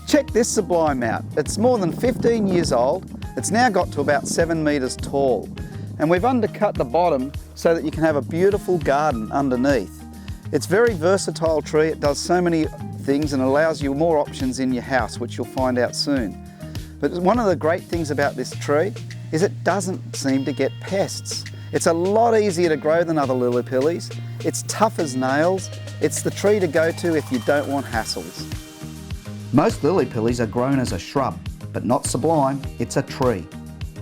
Check this Sublime out. It's more than 15 years old. It's now got to about 7 metres tall. And we've undercut the bottom so that you can have a beautiful garden underneath. It's a very versatile tree. It does so many things and allows you more options in your house, which you'll find out soon. But one of the great things about this tree is it doesn't seem to get pests. It's a lot easier to grow than other lily pillies. It's tough as nails. It's the tree to go to if you don't want hassles. Most lily pillies are grown as a shrub, but not Sublime, it's a tree.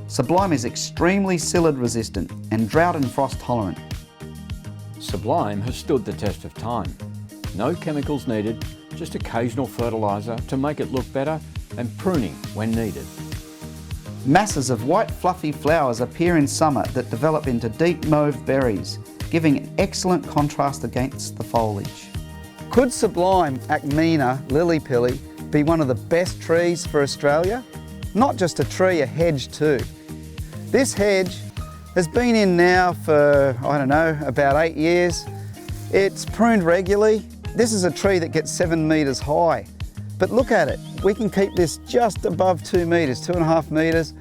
Sublime is extremely psyllid-resistant and drought and frost tolerant. Sublime has stood the test of time. No chemicals needed, just occasional fertiliser to make it look better and pruning when needed. Masses of white fluffy flowers appear in summer that develop into deep mauve berries, giving excellent contrast against the foliage. Could Sublime Acmena Lilly Pilly be one of the best trees for Australia? Not just a tree, a hedge too. This hedge has been in now for, I don't know, about 8 years. It's pruned regularly. This is a tree that gets 7 metres high. But look at it, we can keep this just above 2 metres, 2.5 metres,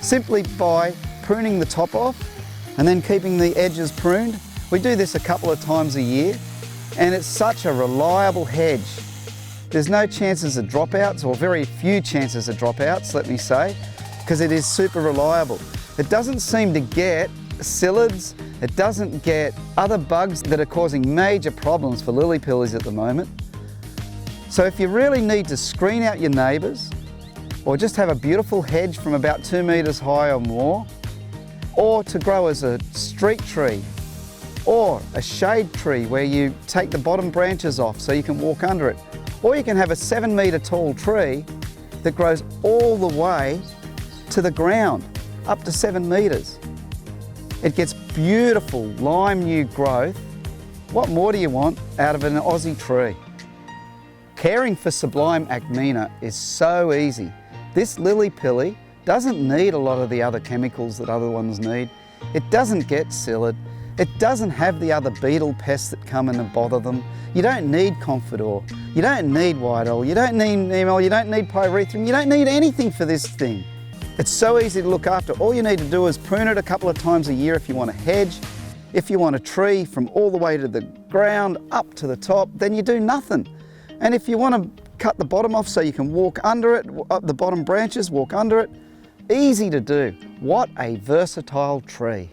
simply by pruning the top off and then keeping the edges pruned. We do this a couple of times a year and it's such a reliable hedge. There's no chances of dropouts, or very few chances of dropouts, let me say, because it is super reliable. It doesn't seem to get psyllids, it doesn't get other bugs that are causing major problems for lily pillies at the moment. So if you really need to screen out your neighbours, or just have a beautiful hedge from about 2 metres high or more, or to grow as a street tree, or a shade tree where you take the bottom branches off so you can walk under it, or you can have a 7 metre tall tree that grows all the way to the ground, up to 7 metres. It gets beautiful lime new growth. What more do you want out of an Aussie tree? Caring for Sublime Acmena is so easy. This lily pilly doesn't need a lot of the other chemicals that other ones need. It doesn't get psyllid. It doesn't have the other beetle pests that come in and bother them. You don't need Confidor. You don't need white owl. You don't need neem, you don't need pyrethrum. You don't need anything for this thing. It's so easy to look after. All you need to do is prune it a couple of times a year if you want a hedge. If you want a tree from all the way to the ground up to the top, then you do nothing. And if you want to cut the bottom off so you can walk under it, up the bottom branches, walk under it, easy to do. What a versatile tree.